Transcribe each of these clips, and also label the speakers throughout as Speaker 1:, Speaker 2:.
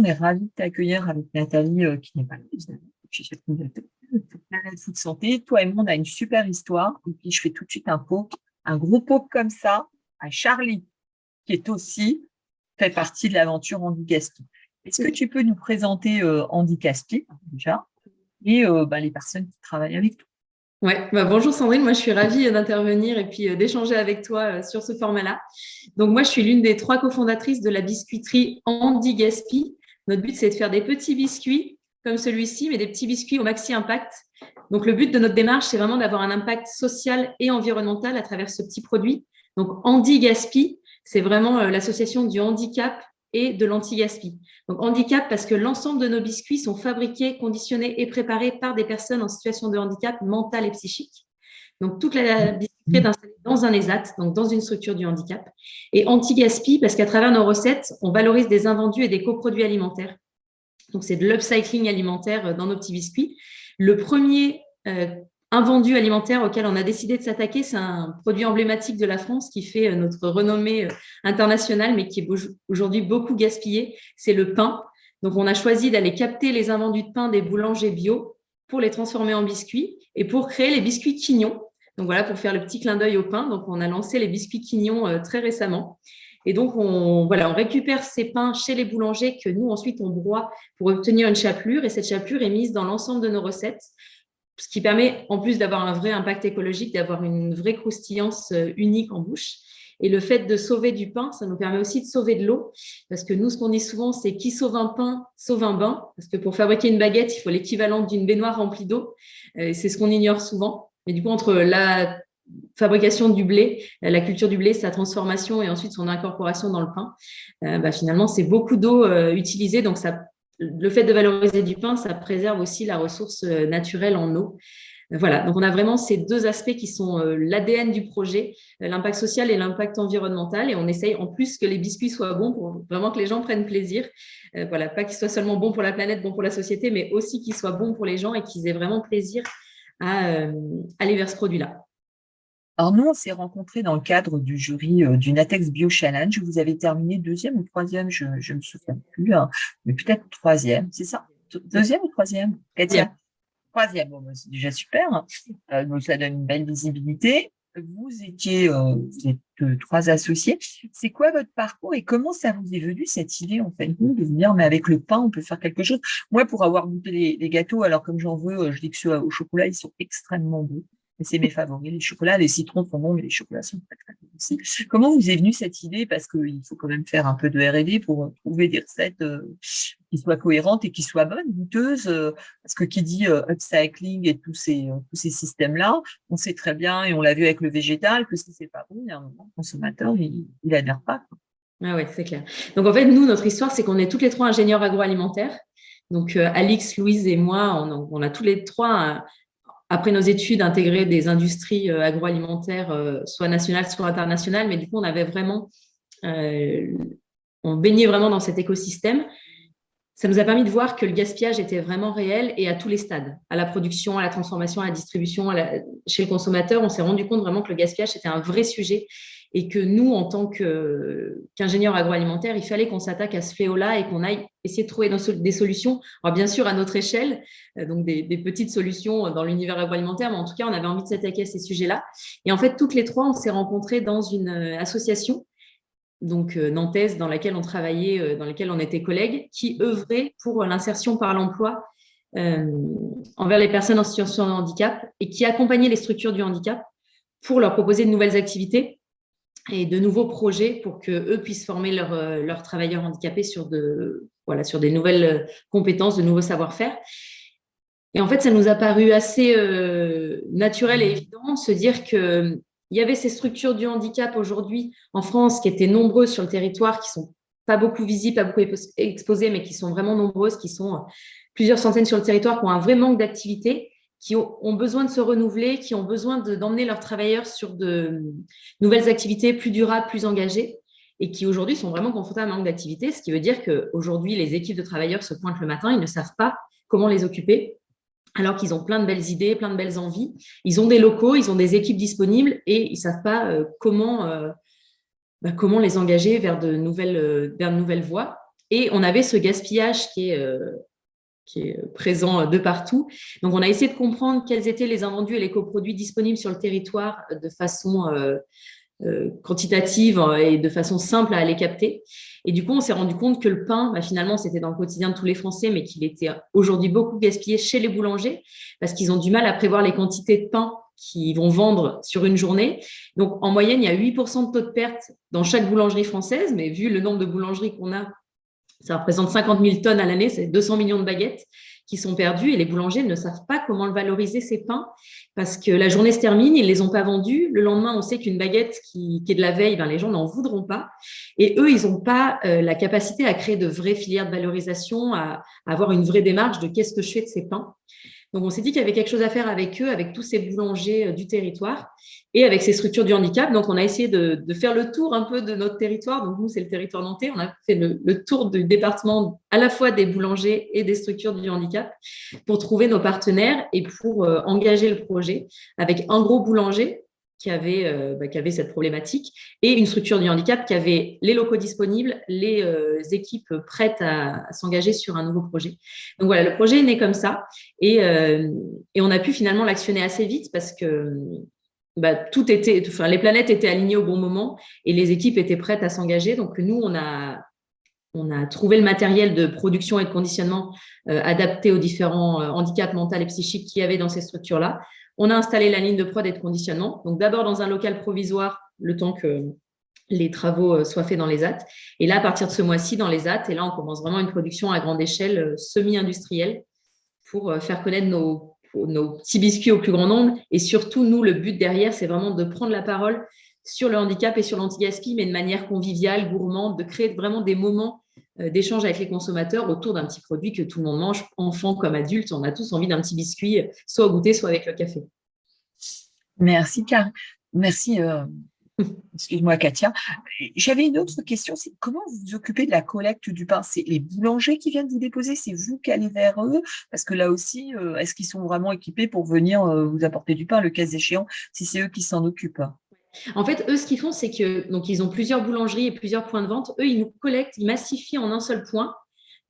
Speaker 1: est ravis de t'accueillir avec Nathalie, qui n'est pas là, évidemment. Je suis chef de Planète Foot Santé. Toi et moi, on a une super histoire. Et puis, je fais tout de suite un gros poke comme ça à Charlie, qui est aussi fait partie de l'aventure Andy Gaspi. Est-ce que tu peux nous présenter Andy Gaspi, déjà, et les personnes qui travaillent avec toi?
Speaker 2: Ouais, bonjour Sandrine, moi je suis ravie d'intervenir et puis d'échanger avec toi sur ce format-là. Donc moi je suis l'une des 3 cofondatrices de la biscuiterie Andy Gaspi. Notre but c'est de faire des petits biscuits comme celui-ci, mais des petits biscuits au maxi impact. Donc le but de notre démarche c'est vraiment d'avoir un impact social et environnemental à travers ce petit produit. Donc Andy Gaspi, c'est vraiment l'association du handicap et de l'anti-gaspi. Donc handicap parce que l'ensemble de nos biscuits sont fabriqués, conditionnés et préparés par des personnes en situation de handicap mental et psychique. Donc toute la biscuiterie est installée dans un ESAT, donc dans une structure du handicap. Et anti-gaspi parce qu'à travers nos recettes, on valorise des invendus et des coproduits alimentaires. Donc c'est de l'upcycling alimentaire dans nos petits biscuits. Le premier invendu alimentaire auquel on a décidé de s'attaquer, c'est un produit emblématique de la France qui fait notre renommée internationale, mais qui est aujourd'hui beaucoup gaspillé, c'est le pain. Donc, on a choisi d'aller capter les invendus de pain des boulangers bio pour les transformer en biscuits et pour créer les biscuits quignons. Donc, voilà, pour faire le petit clin d'œil au pain. Donc, on a lancé les biscuits quignons très récemment. Et donc, on récupère ces pains chez les boulangers que nous, ensuite, on broie pour obtenir une chapelure. Et cette chapelure est mise dans l'ensemble de nos recettes, ce qui permet, en plus d'avoir un vrai impact écologique, d'avoir une vraie croustillance unique en bouche. Et le fait de sauver du pain, ça nous permet aussi de sauver de l'eau, parce que nous, ce qu'on dit souvent, c'est qui sauve un pain, sauve un bain, parce que pour fabriquer une baguette, il faut l'équivalent d'une baignoire remplie d'eau. C'est ce qu'on ignore souvent. Mais du coup, entre la fabrication du blé, la culture du blé, sa transformation et ensuite son incorporation dans le pain, finalement, c'est beaucoup d'eau utilisée, donc ça le fait de valoriser du pain, ça préserve aussi la ressource naturelle en eau. Voilà, donc on a vraiment ces 2 aspects qui sont l'ADN du projet, l'impact social et l'impact environnemental. Et on essaye en plus que les biscuits soient bons pour vraiment que les gens prennent plaisir. Voilà, pas qu'ils soient seulement bons pour la planète, bons pour la société, mais aussi qu'ils soient bons pour les gens et qu'ils aient vraiment plaisir à aller vers ce produit-là.
Speaker 1: Alors, nous, on s'est rencontrés dans le cadre du jury du Natex Bio Challenge. Vous avez terminé 2e ou 3e, je ne me souviens plus, hein, mais peut-être 3e, c'est ça? 2e ou 3e? 4e? 3e, bon, c'est déjà super, hein. Donc, ça donne une belle visibilité. Vous êtes 3 associés. C'est quoi votre parcours et comment ça vous est venu cette idée, en fait, de vous dire, mais avec le pain, on peut faire quelque chose? Moi, pour avoir goûté les gâteaux, alors comme j'en veux, je dis que ceux au chocolat, ils sont extrêmement bons. Et c'est mes favoris. Les chocolats, les citrons sont bons, mais les chocolats sont très, très bons aussi. Comment vous est venue cette idée? Parce qu'il faut quand même faire un peu de R&D pour trouver des recettes qui soient cohérentes et qui soient bonnes, goûteuses. Parce que qui dit upcycling et tous ces systèmes-là, on sait très bien, et on l'a vu avec le végétal, que si c'est pas bon, il y a un moment, le consommateur, il adhère pas, quoi.
Speaker 2: Ah ouais, c'est clair. Donc en fait, nous, notre histoire, c'est qu'on est toutes les 3 ingénieurs agroalimentaires. Donc Alix, Louise et moi, on a tous les 3 après nos études, intégrer des industries agroalimentaires, soit nationales, soit internationales. Mais du coup, on baignait vraiment dans cet écosystème. Ça nous a permis de voir que le gaspillage était vraiment réel et à tous les stades, à la production, à la transformation, à la distribution, chez le consommateur. On s'est rendu compte vraiment que le gaspillage était un vrai sujet et que nous, en tant qu'ingénieurs agroalimentaires, il fallait qu'on s'attaque à ce fléau-là et qu'on aille essayer de trouver des solutions. Alors, bien sûr, à notre échelle, donc des petites solutions dans l'univers agroalimentaire, mais en tout cas, on avait envie de s'attaquer à ces sujets-là. Et en fait, toutes les 3, on s'est rencontrés dans une association donc nantaise, dans laquelle on travaillait, dans laquelle on était collègues, qui œuvrait pour l'insertion par l'emploi envers les personnes en situation de handicap et qui accompagnait les structures du handicap pour leur proposer de nouvelles activités et de nouveaux projets pour qu'eux puissent former leurs travailleurs handicapés sur des nouvelles compétences, de nouveaux savoir-faire. Et en fait, ça nous a paru assez naturel et évident de se dire que il y avait ces structures du handicap aujourd'hui en France qui étaient nombreuses sur le territoire, qui sont pas beaucoup visibles, pas beaucoup exposées, mais qui sont vraiment nombreuses, qui sont plusieurs centaines sur le territoire, qui ont un vrai manque d'activité, qui ont besoin de se renouveler, qui ont besoin d'emmener leurs travailleurs sur de nouvelles activités plus durables, plus engagées, et qui aujourd'hui sont vraiment confrontés à un manque d'activité, ce qui veut dire qu'aujourd'hui, les équipes de travailleurs se pointent le matin, ils ne savent pas comment les occuper, alors qu'ils ont plein de belles idées, plein de belles envies. Ils ont des locaux, ils ont des équipes disponibles et ils ne savent pas comment les engager vers de nouvelles voies. Et on avait ce gaspillage qui est présent de partout. Donc, on a essayé de comprendre quels étaient les invendus et les coproduits disponibles sur le territoire de façon quantitative et de façon simple à les capter. Et du coup, on s'est rendu compte que le pain, finalement, c'était dans le quotidien de tous les Français, mais qu'il était aujourd'hui beaucoup gaspillé chez les boulangers parce qu'ils ont du mal à prévoir les quantités de pain qu'ils vont vendre sur une journée. Donc, en moyenne, il y a 8% de taux de perte dans chaque boulangerie française, mais vu le nombre de boulangeries qu'on a, ça représente 50 000 tonnes à l'année, c'est 200 millions de baguettes qui sont perdues et les boulangers ne savent pas comment valoriser ces pains parce que la journée se termine, ils ne les ont pas vendus. Le lendemain, on sait qu'une baguette qui est de la veille, les gens n'en voudront pas. Et eux, ils n'ont pas la capacité à créer de vraies filières de valorisation, à avoir une vraie démarche de qu'est-ce que je fais de ces pains. Donc, on s'est dit qu'il y avait quelque chose à faire avec eux, avec tous ces boulangers du territoire et avec ces structures du handicap. Donc, on a essayé de faire le tour un peu de notre territoire. Donc, nous, c'est le territoire nantais. On a fait le tour du département à la fois des boulangers et des structures du handicap pour trouver nos partenaires et pour engager le projet avec un gros boulanger qui avait cette problématique et une structure du handicap qui avait les locaux disponibles, les équipes prêtes à s'engager sur un nouveau projet. Donc voilà, le projet est né comme ça et on a pu finalement l'actionner assez vite parce que les planètes étaient alignées au bon moment et les équipes étaient prêtes à s'engager. Donc nous, on a trouvé le matériel de production et de conditionnement adapté aux différents handicaps mentaux et psychiques qu'il y avait dans ces structures-là. On a installé la ligne de prod et de conditionnement. Donc d'abord dans un local provisoire, le temps que les travaux soient faits dans les ZAT. Et là, à partir de ce mois-ci, dans les ZAT, et là, on commence vraiment une production à grande échelle semi-industrielle pour faire connaître nos petits biscuits au plus grand nombre. Et surtout, nous, le but derrière, c'est vraiment de prendre la parole sur le handicap et sur l'anti-gaspi, mais de manière conviviale, gourmande, de créer vraiment des moments d'échange avec les consommateurs autour d'un petit produit que tout le monde mange, enfants comme adultes. On a tous envie d'un petit biscuit, soit au goûter, soit avec le café.
Speaker 1: Merci, Merci, excuse-moi, Katia. J'avais une autre question, c'est comment vous vous occupez de la collecte du pain? C'est les boulangers qui viennent vous déposer? C'est vous qui allez vers eux? Parce que là aussi, est-ce qu'ils sont vraiment équipés pour venir vous apporter du pain, le cas échéant, si c'est eux qui s'en occupent?
Speaker 2: En fait, eux, ce qu'ils font, c'est que donc ils ont plusieurs boulangeries et plusieurs points de vente. Eux, ils nous collectent, ils massifient en un seul point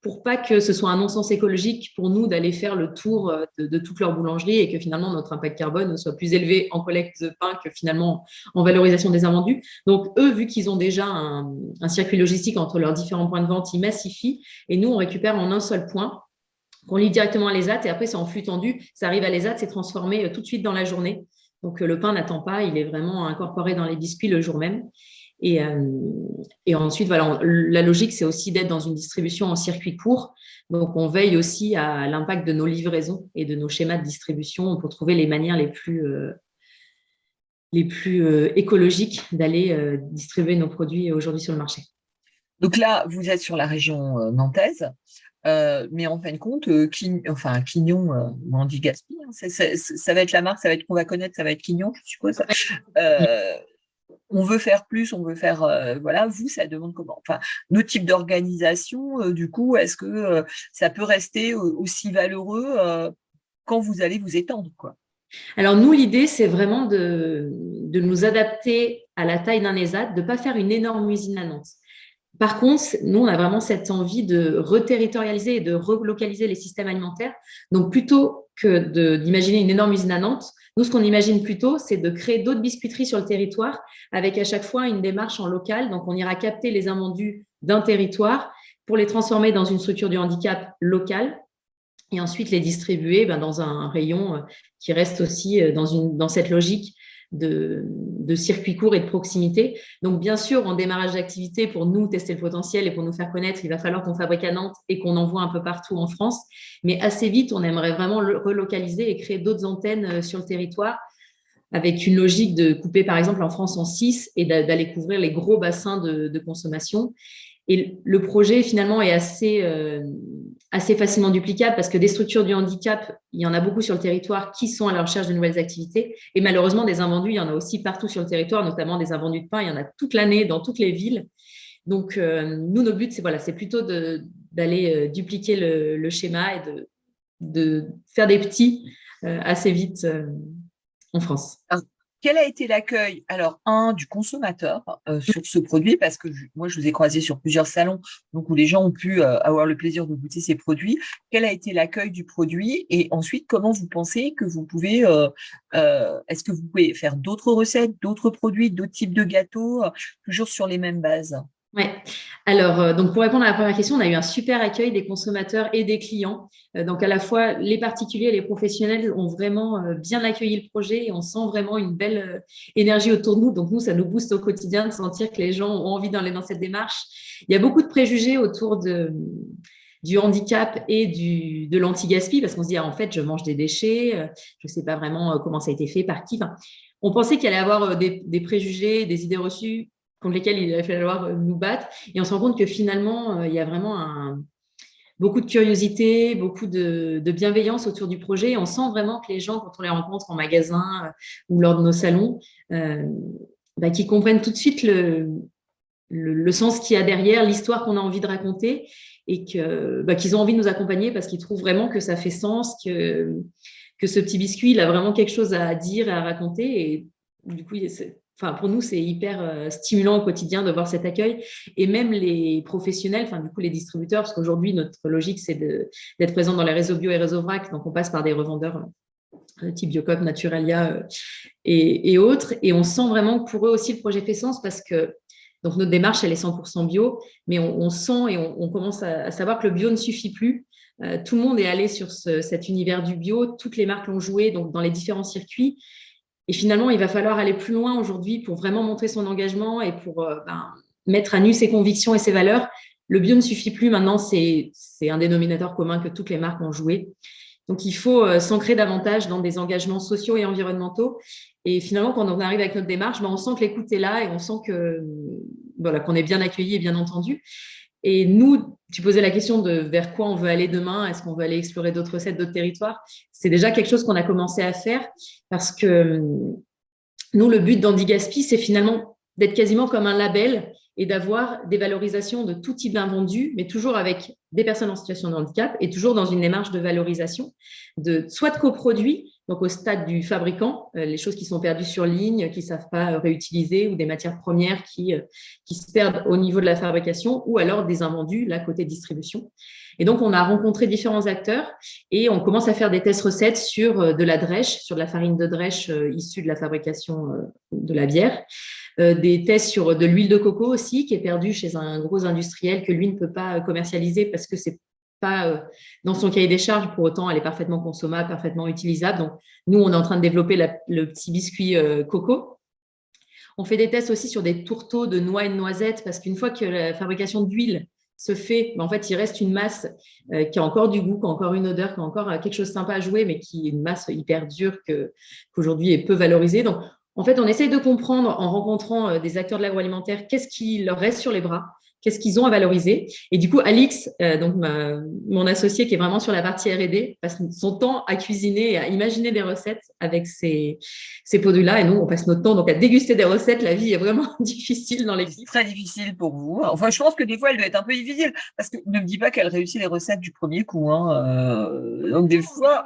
Speaker 2: pour pas que ce soit un non-sens écologique pour nous d'aller faire le tour de toute leur boulangerie et que finalement notre impact carbone soit plus élevé en collecte de pain que finalement en valorisation des invendus. Donc eux, vu qu'ils ont déjà un circuit logistique entre leurs différents points de vente, ils massifient et nous, on récupère en un seul point qu'on lit directement à l'ESAT et après c'est en flux tendu, ça arrive à l'ESAT, c'est transformé tout de suite dans la journée. Donc le pain n'attend pas, il est vraiment incorporé dans les biscuits le jour même. Et ensuite, voilà, la logique, c'est aussi d'être dans une distribution en circuit court. Donc, on veille aussi à l'impact de nos livraisons et de nos schémas de distribution pour trouver les manières les plus écologiques d'aller distribuer nos produits aujourd'hui sur le marché.
Speaker 1: Donc là, vous êtes sur la région nantaise, mais en fin de compte, Quignon, on dit Gaspille, hein, ça va être la marque, ça va être qu'on va connaître, ça va être Quignon, je suppose. On veut faire plus, on veut faire, voilà, vous, ça demande comment? Enfin, nos types d'organisation, du coup, est-ce que ça peut rester aussi valeureux quand vous allez vous étendre, quoi?
Speaker 2: Alors, nous, l'idée, c'est vraiment de nous adapter à la taille d'un ESAT, de ne pas faire une énorme usine à Nantes. Par contre, nous, on a vraiment cette envie de reterritorialiser et de relocaliser les systèmes alimentaires. Donc, plutôt que d'imaginer une énorme usine à Nantes, nous, ce qu'on imagine plutôt, c'est de créer d'autres biscuiteries sur le territoire avec à chaque fois une démarche en local. Donc, on ira capter les invendus d'un territoire pour les transformer dans une structure du handicap locale et ensuite les distribuer dans un rayon qui reste aussi dans cette logique de circuit court et de proximité. Donc, bien sûr, en démarrage d'activité, pour nous tester le potentiel et pour nous faire connaître, il va falloir qu'on fabrique à Nantes et qu'on envoie un peu partout en France. Mais assez vite, on aimerait vraiment le relocaliser et créer d'autres antennes sur le territoire avec une logique de couper, par exemple, en France en 6 et d'aller couvrir les gros bassins de consommation. Et le projet, finalement, est assez facilement duplicable parce que des structures du handicap, il y en a beaucoup sur le territoire qui sont à la recherche de nouvelles activités. Et malheureusement, des invendus, il y en a aussi partout sur le territoire, notamment des invendus de pain. Il y en a toute l'année dans toutes les villes. Donc, nous, notre but, c'est plutôt d'aller dupliquer le schéma et de faire des petits assez vite en France.
Speaker 1: Quel a été l'accueil, alors, du consommateur sur ce produit, parce que moi, je vous ai croisé sur plusieurs salons, donc où les gens ont pu avoir le plaisir de goûter ces produits. Quel a été l'accueil du produit? Et ensuite, comment vous pensez que vous pouvez, est-ce que vous pouvez faire d'autres recettes, d'autres produits, d'autres types de gâteaux, toujours sur les mêmes bases?
Speaker 2: Ouais. Alors, donc pour répondre à la première question, on a eu un super accueil des consommateurs et des clients. Donc, à la fois, les particuliers et les professionnels ont vraiment bien accueilli le projet et on sent vraiment une belle énergie autour de nous. Donc, nous, ça nous booste au quotidien de sentir que les gens ont envie d'aller dans cette démarche. Il y a beaucoup de préjugés autour du handicap et de l'anti-gaspi parce qu'on se dit, ah, en fait, je mange des déchets, je ne sais pas vraiment comment ça a été fait, par qui. Enfin, on pensait qu'il y allait avoir des préjugés, des idées reçues contre lesquels il va falloir nous battre. Et on se rend compte que finalement, il y a vraiment beaucoup de curiosité, beaucoup de bienveillance autour du projet. Et on sent vraiment que les gens, quand on les rencontre en magasin ou lors de nos salons, qu'ils comprennent tout de suite le sens qu'il y a derrière, l'histoire qu'on a envie de raconter et qu'ils ont envie de nous accompagner parce qu'ils trouvent vraiment que ça fait sens, que ce petit biscuit, il a vraiment quelque chose à dire et à raconter. Et du coup, pour nous, c'est hyper stimulant au quotidien de voir cet accueil. Et même les professionnels, du coup, les distributeurs, parce qu'aujourd'hui, notre logique, c'est d'être présent dans les réseaux bio et réseaux vrac. Donc, on passe par des revendeurs type Biocop, Naturalia et autres. Et on sent vraiment que pour eux aussi, le projet fait sens parce que donc notre démarche, elle est 100% bio, mais on sent et on commence à savoir que le bio ne suffit plus. Tout le monde est allé sur cet univers du bio, toutes les marques l'ont joué donc dans les différents circuits. Et finalement, il va falloir aller plus loin aujourd'hui pour vraiment montrer son engagement et pour mettre à nu ses convictions et ses valeurs. Le bio ne suffit plus maintenant, c'est un dénominateur commun que toutes les marques ont joué. Donc, il faut s'ancrer davantage dans des engagements sociaux et environnementaux. Et finalement, quand on arrive avec notre démarche, on sent que l'écoute est là et on sent qu'on est bien accueilli et bien entendu. Et nous, tu posais la question de vers quoi on veut aller demain, est-ce qu'on veut aller explorer d'autres recettes, d'autres territoires? C'est déjà quelque chose qu'on a commencé à faire parce que nous, le but d'Andy Gaspi, c'est finalement d'être quasiment comme un label et d'avoir des valorisations de tout type d'invendus, mais toujours avec des personnes en situation de handicap et toujours dans une démarche de valorisation, soit de coproduits, donc au stade du fabricant, les choses qui sont perdues sur ligne, qui ne savent pas réutiliser, ou des matières premières qui se perdent au niveau de la fabrication, ou alors des invendus, là, côté distribution. Et donc, on a rencontré différents acteurs et on commence à faire des tests recettes sur de la drèche, sur de la farine de drèche issue de la fabrication de la bière. Des tests sur de l'huile de coco aussi, qui est perdue chez un gros industriel que lui ne peut pas commercialiser parce que c'est pas dans son cahier des charges. Pour autant, elle est parfaitement consommable, parfaitement utilisable. Donc, nous, on est en train de développer le petit biscuit coco. On fait des tests aussi sur des tourteaux de noix et de noisettes parce qu'une fois que la fabrication d'huile se fait, en fait, il reste une masse qui a encore du goût, qui a encore une odeur, qui a encore quelque chose de sympa à jouer, mais qui est une masse hyper dure qu'aujourd'hui est peu valorisée. Donc, en fait, on essaye de comprendre en rencontrant des acteurs de l'agroalimentaire qu'est-ce qui leur reste sur les bras, qu'est-ce qu'ils ont à valoriser. Et du coup, Alix, donc mon associé qui est vraiment sur la partie R&D, passe son temps à cuisiner et à imaginer des recettes avec ces produits-là. Et nous, on passe notre temps donc à déguster des recettes. La vie est vraiment difficile dans l'équipe.
Speaker 1: Très difficile pour vous. Enfin, je pense que des fois, elle doit être un peu difficile parce que ne me dis pas qu'elle réussit les recettes du premier coup. Donc, des fois.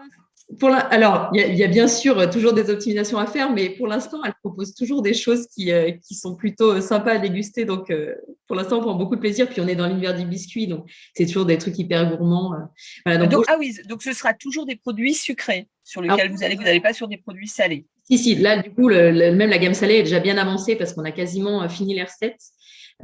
Speaker 2: Alors, il y a bien sûr toujours des optimisations à faire, mais pour l'instant, elle propose toujours des choses qui sont plutôt sympas à déguster. Donc, pour l'instant, on prend beaucoup de plaisir. Puis, on est dans l'univers du biscuit, donc c'est toujours des trucs hyper gourmands.
Speaker 1: Voilà, donc, oui, donc ce sera toujours des produits sucrés sur lesquels vous n'allez pas sur des produits salés.
Speaker 2: Si, là, du coup, même la gamme salée est déjà bien avancée parce qu'on a quasiment fini les recettes.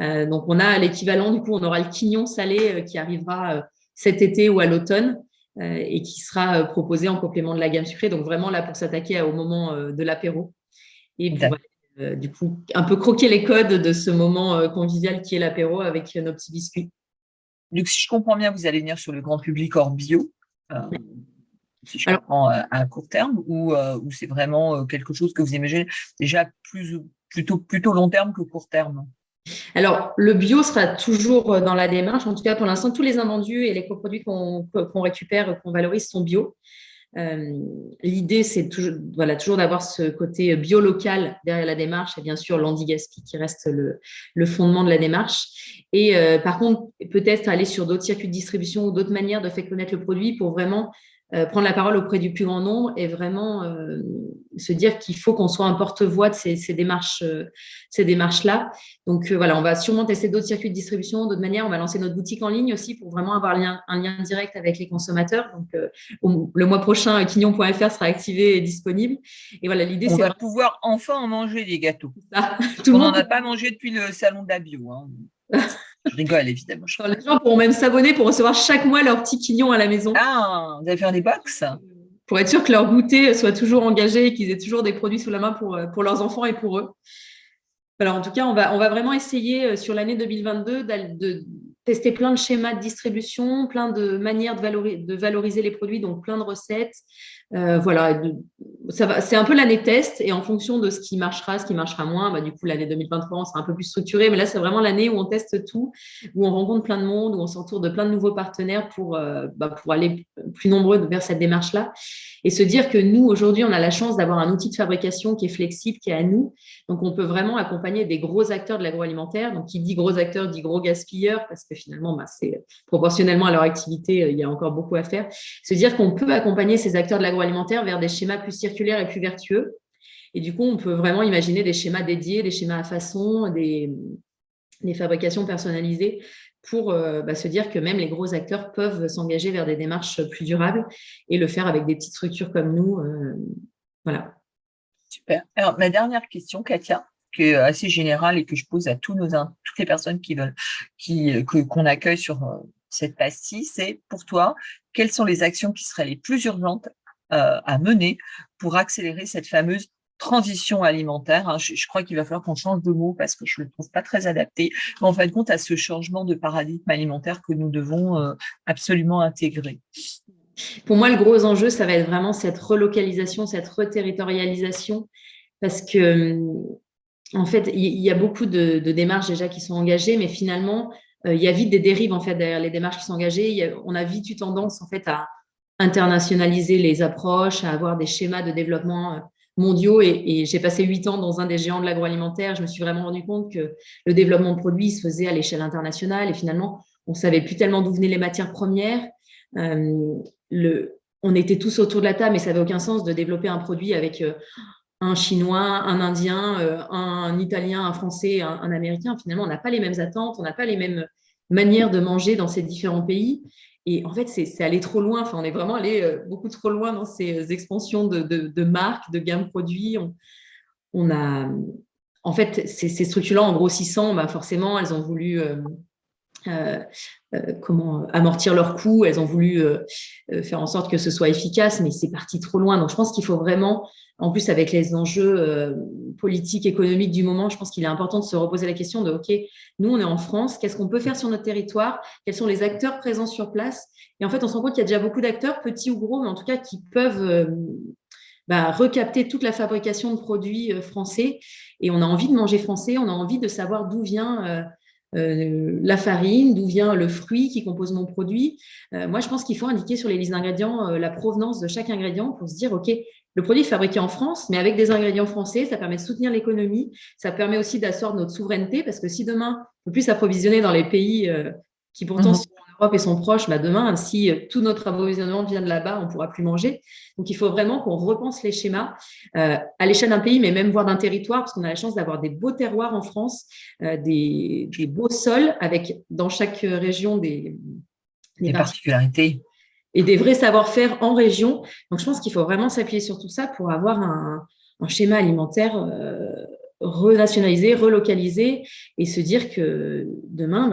Speaker 2: Donc, on a l'équivalent, du coup, on aura le quignon salé qui arrivera cet été ou à l'automne. Et qui sera proposé en complément de la gamme sucrée. Donc, vraiment là pour s'attaquer au moment de l'apéro. Et pour, du coup, un peu croquer les codes de ce moment convivial qui est l'apéro avec nos petits biscuits.
Speaker 1: Donc, si je comprends bien, vous allez venir sur le grand public hors bio, si je comprends à court terme, ou c'est vraiment quelque chose que vous imaginez déjà plutôt long terme que court terme?
Speaker 2: Alors, le bio sera toujours dans la démarche. En tout cas, pour l'instant, tous les invendus et les coproduits qu'on récupère, qu'on valorise sont bio. L'idée, c'est toujours d'avoir ce côté bio local derrière la démarche et bien sûr l'Andy Gaspi qui reste le fondement de la démarche. Et par contre, peut-être aller sur d'autres circuits de distribution ou d'autres manières de faire connaître le produit pour vraiment prendre la parole auprès du plus grand nombre et vraiment se dire qu'il faut qu'on soit un porte-voix de ces démarches-là. Donc voilà, on va sûrement tester d'autres circuits de distribution, d'autres manières. On va lancer notre boutique en ligne aussi pour vraiment avoir un lien direct avec les consommateurs. Donc le mois prochain, quignon.fr sera activé et disponible. Et voilà, l'idée,
Speaker 1: On va pouvoir enfin en manger des gâteaux.
Speaker 2: ça.
Speaker 1: On n'en a pas mangé depuis le salon de la bio. Hein. Je rigole, évidemment.
Speaker 2: Les gens pourront même s'abonner pour recevoir chaque mois leur petit quignon à la maison.
Speaker 1: Ah, vous allez faire des box?
Speaker 2: Pour être sûr que leur goûter soit toujours engagé et qu'ils aient toujours des produits sous la main pour leurs enfants et pour eux. Alors, en tout cas, on va vraiment essayer sur l'année 2022 de tester plein de schémas de distribution, plein de manières de valoriser les produits, donc plein de recettes. Voilà, c'est un peu l'année test et en fonction de ce qui marchera moins, bah, du coup, l'année 2023, on sera un peu plus structuré. Mais là, c'est vraiment l'année où on teste tout, où on rencontre plein de monde, où on s'entoure de plein de nouveaux partenaires pour aller plus nombreux vers cette démarche-là. Et se dire que nous, aujourd'hui, on a la chance d'avoir un outil de fabrication qui est flexible, qui est à nous. Donc, on peut vraiment accompagner des gros acteurs de l'agroalimentaire. Donc, qui dit gros acteurs dit gros gaspilleurs, parce que finalement, c'est proportionnellement à leur activité, il y a encore beaucoup à faire. Se dire qu'on peut accompagner ces acteurs de l'agroalimentaire vers des schémas plus circulaires et plus vertueux. Et du coup, on peut vraiment imaginer des schémas dédiés, des schémas à façon, des fabrications personnalisées pour se dire que même les gros acteurs peuvent s'engager vers des démarches plus durables et le faire avec des petites structures comme nous. Voilà.
Speaker 1: Super. Alors, ma dernière question, Katia, qui est assez générale et que je pose à toutes les personnes qu'on accueille sur cette pastille, c'est pour toi, quelles sont les actions qui seraient les plus urgentes à mener pour accélérer cette fameuse transition alimentaire, hein. Je crois qu'il va falloir qu'on change de mot parce que je ne le trouve pas très adapté, mais en fin de compte, à ce changement de paradigme alimentaire que nous devons absolument intégrer.
Speaker 2: Pour moi, le gros enjeu, ça va être vraiment cette relocalisation, cette reterritorialisation, parce que, en fait, il y a beaucoup de démarches déjà qui sont engagées, mais finalement, il y a vite des dérives en fait derrière les démarches qui sont engagées. On a vite eu tendance en fait à internationaliser les approches, à avoir des schémas de développement mondiaux. Et j'ai passé 8 ans dans un des géants de l'agroalimentaire. Je me suis vraiment rendu compte que le développement de produits se faisait à l'échelle internationale et finalement, on ne savait plus tellement d'où venaient les matières premières. On était tous autour de la table, mais ça n'avait aucun sens de développer un produit avec un Chinois, un Indien, un Italien, un Français, un Américain. Finalement, on n'a pas les mêmes attentes, on n'a pas les mêmes manières de manger dans ces différents pays. Et en fait, c'est allé trop loin. Enfin, on est vraiment allé beaucoup trop loin dans ces expansions de marques, de gamme produits. En fait, ces structures-là, en grossissant, forcément, elles ont voulu amortir leurs coûts. Elles ont voulu faire en sorte que ce soit efficace, mais c'est parti trop loin. Donc, je pense qu'il faut vraiment, en plus avec les enjeux politiques, économiques du moment, je pense qu'il est important de se reposer la question de, OK, nous, on est en France, qu'est-ce qu'on peut faire sur notre territoire? Quels sont les acteurs présents sur place? Et en fait, on se rend compte qu'il y a déjà beaucoup d'acteurs, petits ou gros, mais en tout cas, qui peuvent recapter toute la fabrication de produits français. Et on a envie de manger français, on a envie de savoir d'où vient la farine, d'où vient le fruit qui compose mon produit. Moi, je pense qu'il faut indiquer sur les listes d'ingrédients la provenance de chaque ingrédient pour se dire, OK, le produit est fabriqué en France, mais avec des ingrédients français, ça permet de soutenir l'économie, ça permet aussi d'asseoir notre souveraineté, parce que si demain, on peut plus s'approvisionner dans les pays qui pourtant sont en Europe et sont proches, demain, si tout notre approvisionnement vient de là-bas, on ne pourra plus manger. Donc, il faut vraiment qu'on repense les schémas à l'échelle d'un pays, mais même voire d'un territoire, parce qu'on a la chance d'avoir des beaux terroirs en France, des beaux sols, avec dans chaque région des
Speaker 1: particularités.
Speaker 2: Et des vrais savoir-faire en région. Donc, je pense qu'il faut vraiment s'appuyer sur tout ça pour avoir un schéma alimentaire renationalisé, relocalisé, et se dire que demain,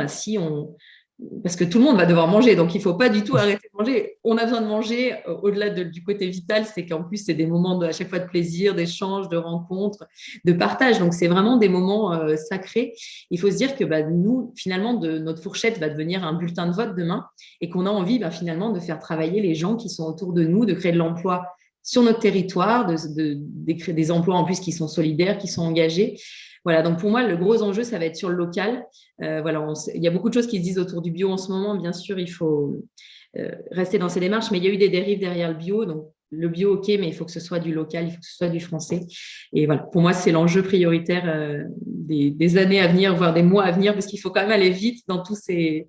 Speaker 2: parce que tout le monde va devoir manger, donc il ne faut pas du tout arrêter de manger. On a besoin de manger, au-delà du côté vital, c'est qu'en plus, c'est des moments à chaque fois de plaisir, d'échange, de rencontre, de partage. Donc, c'est vraiment des moments sacrés. Il faut se dire que nous, finalement, notre fourchette va devenir un bulletin de vote demain et qu'on a envie finalement de faire travailler les gens qui sont autour de nous, de créer de l'emploi sur notre territoire, de créer des emplois en plus qui sont solidaires, qui sont engagés. Voilà, donc pour moi, le gros enjeu, ça va être sur le local. Il y a beaucoup de choses qui se disent autour du bio en ce moment. Bien sûr, il faut rester dans ces démarches, mais il y a eu des dérives derrière le bio. Donc, le bio, OK, mais il faut que ce soit du local, il faut que ce soit du français. Et voilà, pour moi, c'est l'enjeu prioritaire des années à venir, voire des mois à venir, parce qu'il faut quand même aller vite dans tous ces…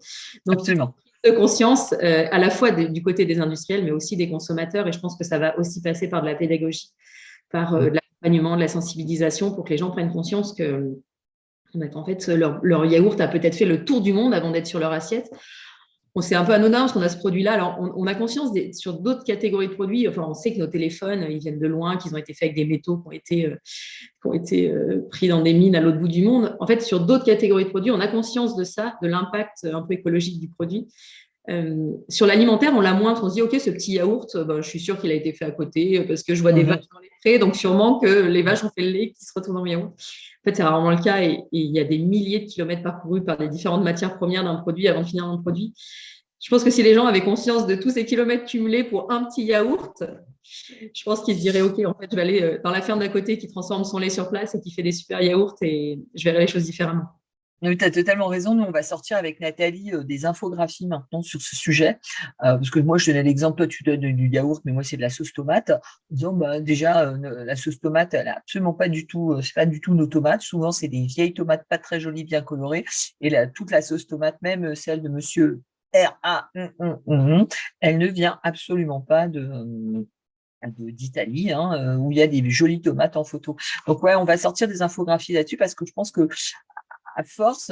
Speaker 1: Absolument.
Speaker 2: de conscience à la fois du côté des industriels, mais aussi des consommateurs. Et je pense que ça va aussi passer par de la pédagogie, par de l'accompagnement, de la sensibilisation, pour que les gens prennent conscience que en fait, leur yaourt a peut-être fait le tour du monde avant d'être sur leur assiette. Bon, c'est un peu anodin parce qu'on a ce produit-là. Alors, on a conscience sur d'autres catégories de produits. Enfin, on sait que nos téléphones, ils viennent de loin, qu'ils ont été faits avec des métaux qui ont été pris dans des mines à l'autre bout du monde. En fait, sur d'autres catégories de produits, on a conscience de ça, de l'impact un peu écologique du produit. Sur l'alimentaire, on l'a moins. On se dit, OK, ce petit yaourt, je suis sûre qu'il a été fait à côté parce que je vois des vaches dans les prés, donc sûrement que les vaches ont fait le lait qui se retrouve dans le yaourt. En fait, c'est rarement le cas et il y a des milliers de kilomètres parcourus par les différentes matières premières d'un produit avant de finir dans le produit. Je pense que si les gens avaient conscience de tous ces kilomètres cumulés pour un petit yaourt, je pense qu'ils se diraient, OK, en fait, je vais aller dans la ferme d'à côté qui transforme son lait sur place et qui fait des super yaourts et je verrai les choses différemment.
Speaker 1: Oui, tu as totalement raison. Nous, on va sortir avec Nathalie des infographies maintenant sur ce sujet. Parce que moi, je donnais l'exemple, toi, tu donnes du yaourt, mais moi, c'est de la sauce tomate. En disant, déjà, la sauce tomate, elle a absolument pas du tout, c'est pas du tout nos tomates. Souvent, c'est des vieilles tomates pas très jolies, bien colorées. Et toute la sauce tomate, même celle de monsieur R.A., elle ne vient absolument pas d'Italie, où il y a des jolies tomates en photo. Donc, ouais, on va sortir des infographies là-dessus parce que je pense que à force,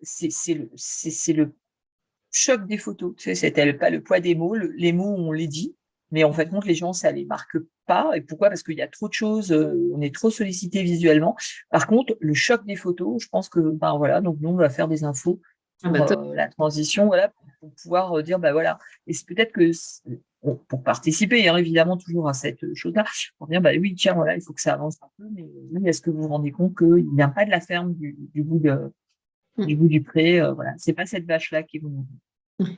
Speaker 1: c'est le choc des photos. Tu sais, c'était pas le poids des mots. Les mots, on les dit, mais en fait, compte, les gens, ça les marque pas. Et pourquoi? Parce qu'il y a trop de choses, on est trop sollicité visuellement. Par contre, le choc des photos, je pense que, voilà, donc nous, on va faire des infos sur la transition, voilà, pour pouvoir dire, voilà. Et c'est peut-être que pour participer, évidemment, toujours à cette chose-là, pour dire, oui, tiens, voilà, il faut que ça avance un peu, mais oui, est-ce que vous vous rendez compte qu'il ne vient pas de la ferme du bout du pré, voilà, c'est pas cette vache-là qui vous nous dit.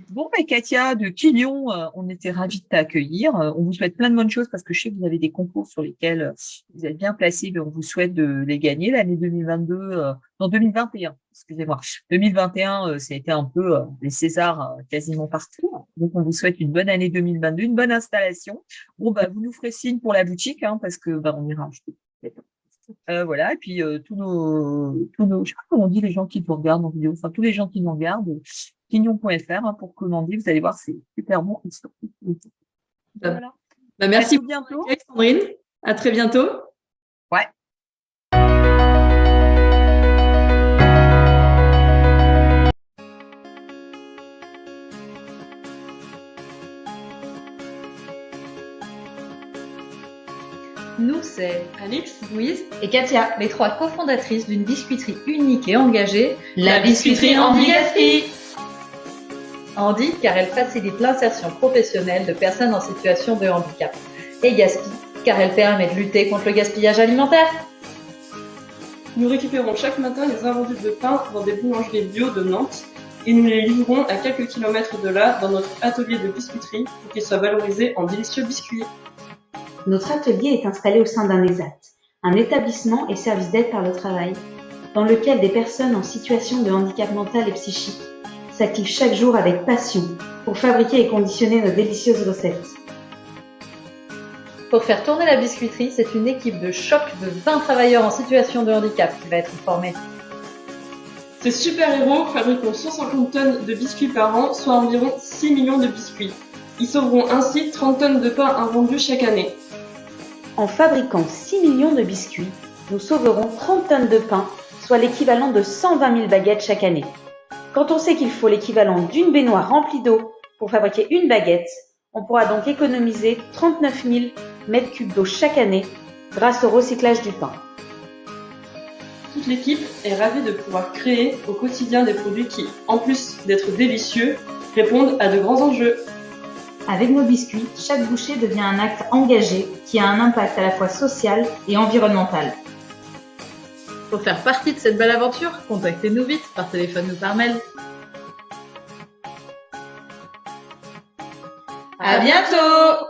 Speaker 1: Bon, Katia de Quillion, on était ravis de t'accueillir. On vous souhaite plein de bonnes choses parce que je sais que vous avez des concours sur lesquels vous êtes bien placés, mais on vous souhaite de les gagner l'année 2022, non 2021, excusez-moi. 2021, ça a été un peu les Césars quasiment partout. Donc, on vous souhaite une bonne année 2022, une bonne installation. Bon, vous nous ferez signe pour la boutique, parce que on ira acheter. Voilà, et puis tous nos, je sais pas comment on dit les gens qui nous regardent en vidéo, enfin tous les gens qui nous regardent, quignon.fr pour commander, vous allez voir, c'est super bon.
Speaker 2: Voilà. Merci
Speaker 1: beaucoup, bientôt.
Speaker 2: Sandrine, à très bientôt.
Speaker 1: Ouais.
Speaker 3: Nous, c'est Alix, Louise et Katia, les trois cofondatrices d'une biscuiterie unique et engagée, la biscuiterie Andy Gaspi. Andy, car elle facilite l'insertion professionnelle de personnes en situation de handicap. Et Gaspi, car elle permet de lutter contre le gaspillage alimentaire.
Speaker 4: Nous récupérons chaque matin les invendus de pain dans des boulangeries bio de Nantes et nous les livrons à quelques kilomètres de là dans notre atelier de biscuiterie pour qu'ils soient valorisés en délicieux biscuits.
Speaker 5: Notre atelier est installé au sein d'un ESAT, un établissement et service d'aide par le travail, dans lequel des personnes en situation de handicap mental et psychique s'activent chaque jour avec passion pour fabriquer et conditionner nos délicieuses recettes.
Speaker 3: Pour faire tourner la biscuiterie, c'est une équipe de choc de 20 travailleurs en situation de handicap qui va être formée.
Speaker 4: Ces super-héros fabriqueront 150 tonnes de biscuits par an, soit environ 6 millions de biscuits. Ils sauveront ainsi 30 tonnes de pain invendus chaque année.
Speaker 5: En fabriquant 6 millions de biscuits, nous sauverons 30 tonnes de pain, soit l'équivalent de 120 000 baguettes chaque année. Quand on sait qu'il faut l'équivalent d'une baignoire remplie d'eau pour fabriquer une baguette, on pourra donc économiser 39 000 mètres cubes d'eau chaque année grâce au recyclage du pain.
Speaker 4: Toute l'équipe est ravie de pouvoir créer au quotidien des produits qui, en plus d'être délicieux, répondent à de grands enjeux.
Speaker 5: Avec nos biscuits, chaque bouchée devient un acte engagé qui a un impact à la fois social et environnemental.
Speaker 3: Pour faire partie de cette belle aventure, contactez-nous vite par téléphone ou par mail.
Speaker 5: À bientôt!